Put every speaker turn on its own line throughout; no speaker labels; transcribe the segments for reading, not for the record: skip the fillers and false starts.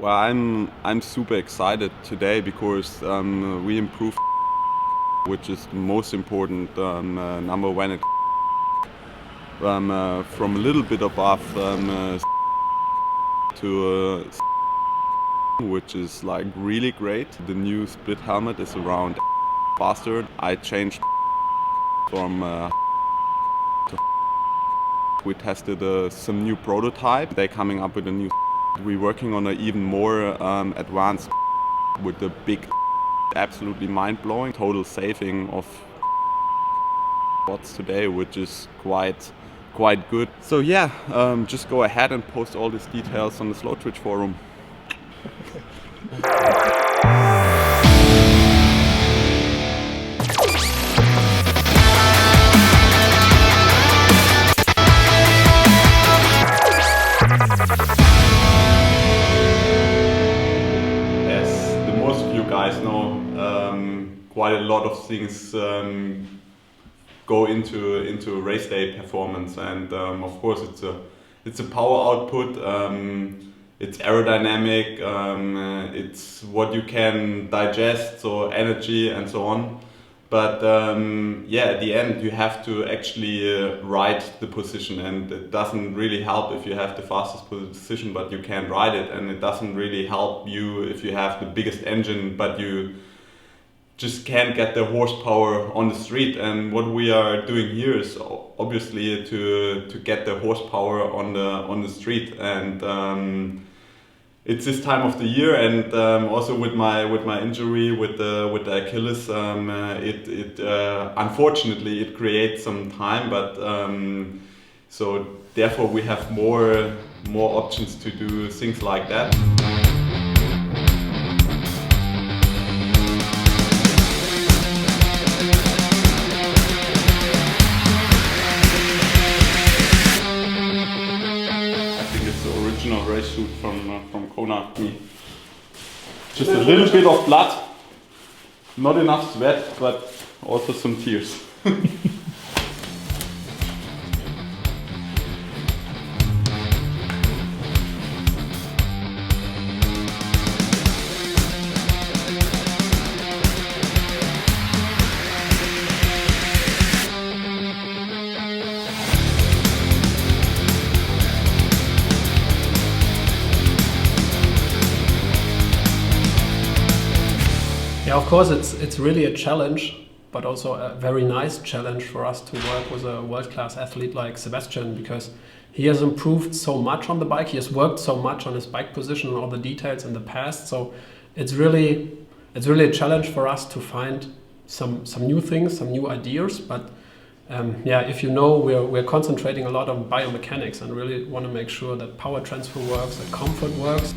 Well, I'm super excited today because we improved, which is the most important number when it from a little bit above to which is like really great. The new split helmet is around faster. I changed from to we tested some new prototype. They're coming up with a new. We're working on an even more advanced with the big, absolutely mind-blowing total saving of watts today, which is quite good. So yeah, just go ahead and post all these details on the Slow Twitch forum. Guys know quite a lot of things go into race day performance, and of course it's a power output, it's aerodynamic, it's what you can digest, so energy and so on. But yeah, at the end you have to actually ride the position, and it doesn't really help if you have the fastest position but you can't ride it, and it doesn't really help you if you have the biggest engine but you just can't get the horsepower on the street. And what we are doing here is obviously to get the horsepower on the street, and it's this time of the year, and also with my injury with the Achilles, it unfortunately it creates some time, but so therefore we have more options to do things like that. Race suit from Kona. Just a little bit of blood, not enough sweat, but also some tears.
Yeah, of course, it's really a challenge, but also a very nice challenge for us to work with a world-class athlete like Sebastian, because he has improved so much on the bike. He has worked so much on his bike position and all the details in the past. So it's really a challenge for us to find some new things, some new ideas. But yeah, if you know, we're concentrating a lot on biomechanics and really want to make sure that power transfer works, that comfort works.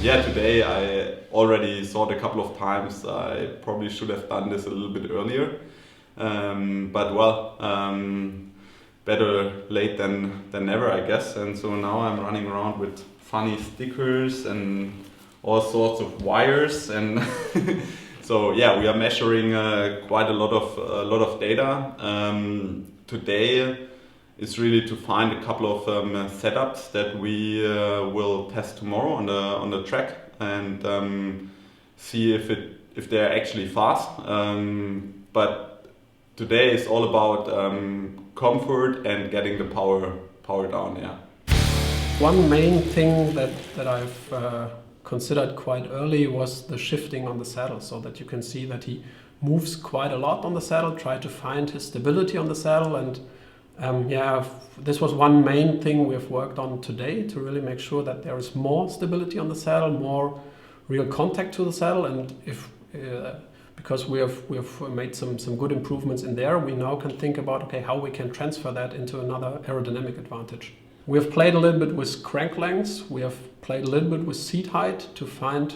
Yeah, today I already saw it a couple of times. I probably should have done this a little bit earlier, but well, better late than never, I guess. And so now I'm running around with funny stickers and all sorts of wires, and so yeah, we are measuring quite a lot of data today. Is really to find a couple of setups that we will test tomorrow on the track, and see if they're actually fast. But today is all about comfort and getting the power down. Yeah.
One main thing that I've considered quite early was the shifting on the saddle, so that you can see that he moves quite a lot on the saddle. Try to find his stability on the saddle, and yeah, this was one main thing we've worked on today, to really make sure that there is more stability on the saddle, more real contact to the saddle, and if because we have made some good improvements in there, we now can think about, okay, how we can transfer that into another aerodynamic advantage. We have played a little bit with crank lengths. We have played a little bit with seat height to find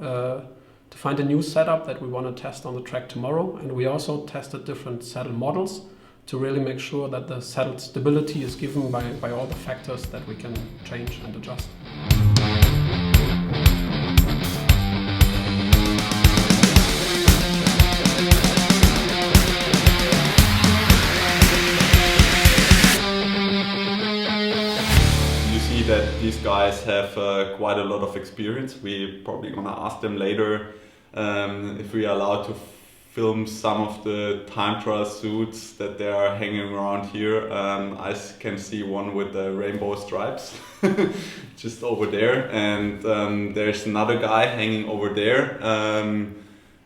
a new setup that we want to test on the track tomorrow. And we also tested different saddle models to really make sure that the saddle stability is given by all the factors that we can change and adjust.
That these guys have quite a lot of experience. We're probably gonna ask them later if we are allowed to film some of the time trial suits that they are hanging around here. I can see one with the rainbow stripes just over there, and there's another guy hanging over there.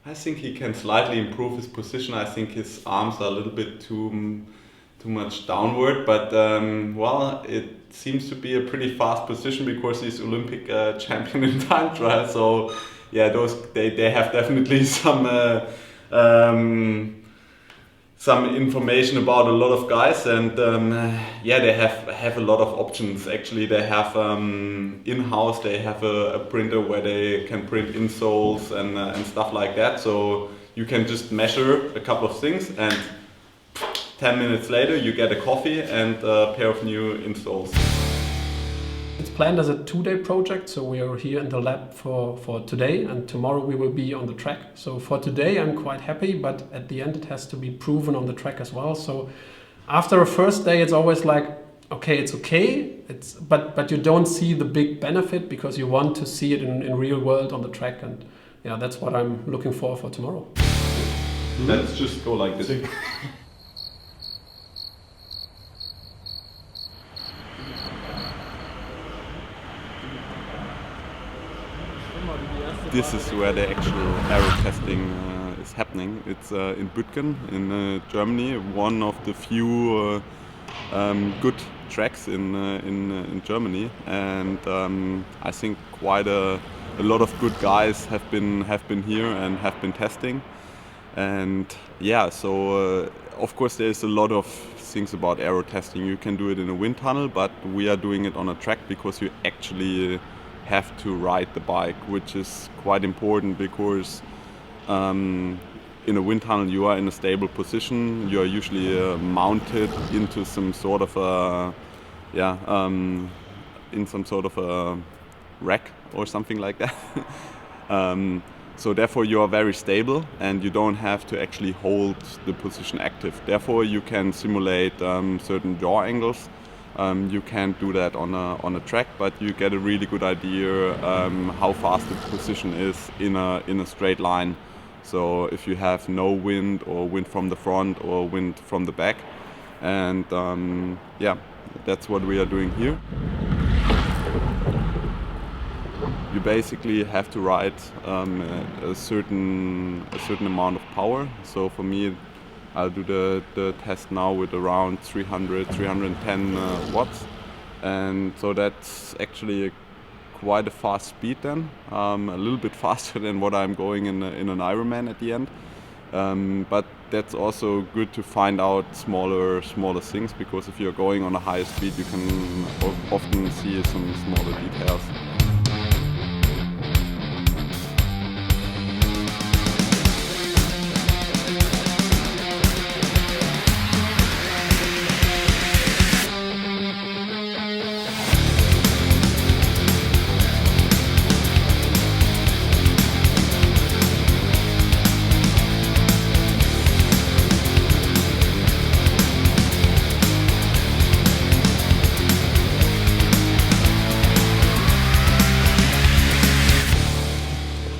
I think he can slightly improve his position. I think his arms are a little bit too much downward, but well, it seems to be a pretty fast position because he's Olympic champion in time trial. So yeah, they have definitely some information about a lot of guys, and yeah, they have a lot of options. Actually, they have in-house they have a printer where they can print insoles and stuff like that. So you can just measure a couple of things, and 10 minutes later you get a coffee and a pair of new insoles.
It's planned as a 2-day project, so we are here in the lab for today, and tomorrow we will be on the track. So for today I'm quite happy, but at the end it has to be proven on the track as well. So after a first day it's always like, okay, but you don't see the big benefit because you want to see it in real world on the track, and yeah, that's what I'm looking for tomorrow.
Let's just go like this. This is where the actual aero testing is happening. It's in Bütgen in Germany, one of the few good tracks in Germany, and I think quite a lot of good guys have been here and have been testing. And yeah, so of course there's a lot of things about aero testing. You can do it in a wind tunnel, but we are doing it on a track because you actually have to ride the bike, which is quite important because in a wind tunnel you are in a stable position. You are usually mounted into some sort of a in some sort of a rack or something like that. So therefore you are very stable and you don't have to actually hold the position active. Therefore you can simulate certain yaw angles. You can't do that on a track, but you get a really good idea how fast the position is in a straight line. So if you have no wind or wind from the front or wind from the back, and yeah, that's what we are doing here. You basically have to ride a certain amount of power. So for me, I'll do the test now with around 310 watts, and so that's actually quite a fast speed then, a little bit faster than what I'm going in an Ironman at the end. But that's also good to find out smaller things, because if you're going on a higher speed you can often see some smaller details.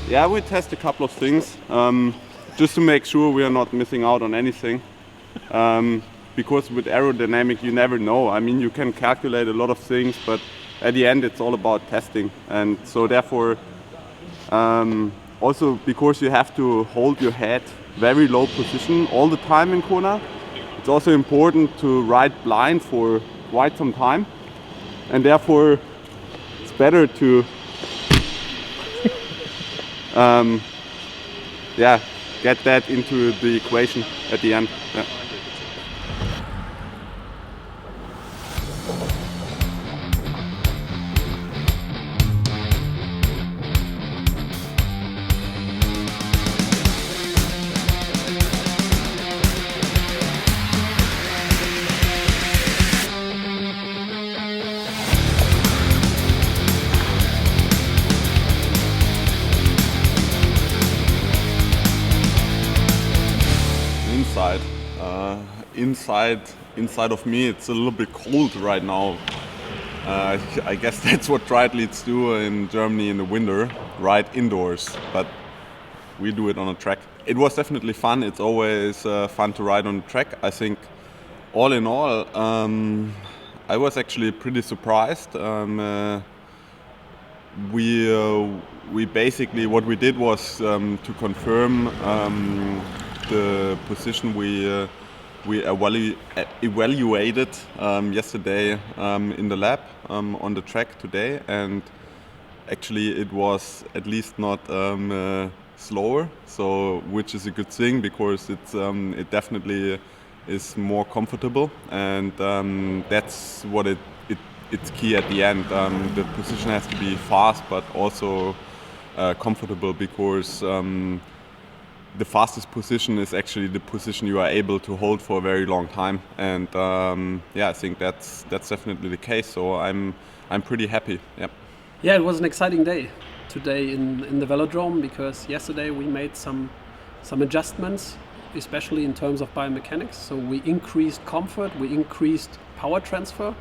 Yeah, we test a couple of things just to make sure we are not missing out on anything. Because with aerodynamic you never know. I mean, you can calculate a lot of things, but at the end it's all about testing. And so therefore, also because you have to hold your head very low position all the time in Kona, it's also important to ride blind for quite some time. And therefore it's better to yeah, get that into the equation at the end. Yeah. inside of me, it's a little bit cold right now. I guess that's what triathletes do in Germany in the winter, ride indoors, but we do it on a track. It was definitely fun. It's always fun to ride on the track. I think all in all, I was actually pretty surprised. We basically, what we did was to confirm the position we evaluated yesterday in the lab on the track today, and actually it was at least not slower, so which is a good thing because it definitely is more comfortable, and that's what it's key at the end. The position has to be fast but also comfortable, because the fastest position is actually the position you are able to hold for a very long time, and I think that's definitely the case. So I'm pretty happy. Yeah.
Yeah, it was an exciting day today in the velodrome, because yesterday we made some adjustments, especially in terms of biomechanics. So we increased comfort, we increased power transfer,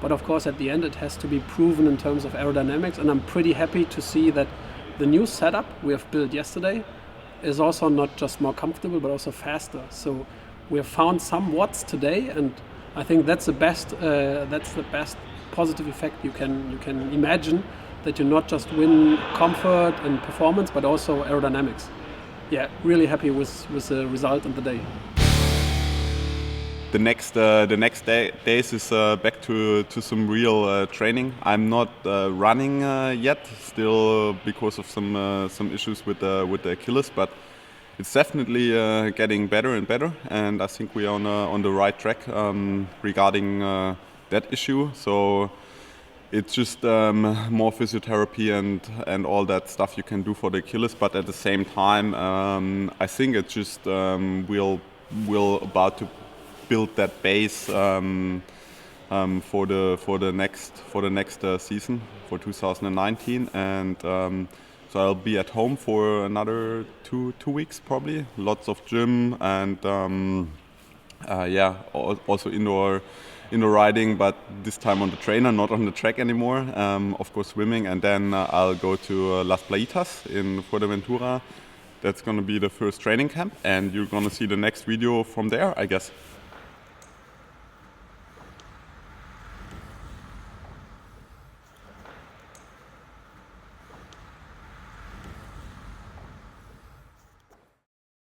but of course at the end it has to be proven in terms of aerodynamics, and I'm pretty happy to see that the new setup we have built yesterday is also not just more comfortable but also faster. So we have found some watts today, and I think that's the best positive effect you can imagine, that you not just win comfort and performance but also aerodynamics. Yeah, really happy with the result of the day.
The next days is back to some real training. I'm not running yet, still, because of some issues with the Achilles, but it's definitely getting better and better, and I think we are on the right track regarding that issue. So it's just more physiotherapy and all that stuff you can do for the Achilles, but at the same time, I think it's just we'll about to build that base for the next season, for 2019, and so I'll be at home for another two weeks probably. Lots of gym and also indoor riding, but this time on the trainer, not on the track anymore. Of course swimming, and then I'll go to Las Playitas in Fuerteventura. That's going to be the first training camp, and you're going to see the next video from there, I guess.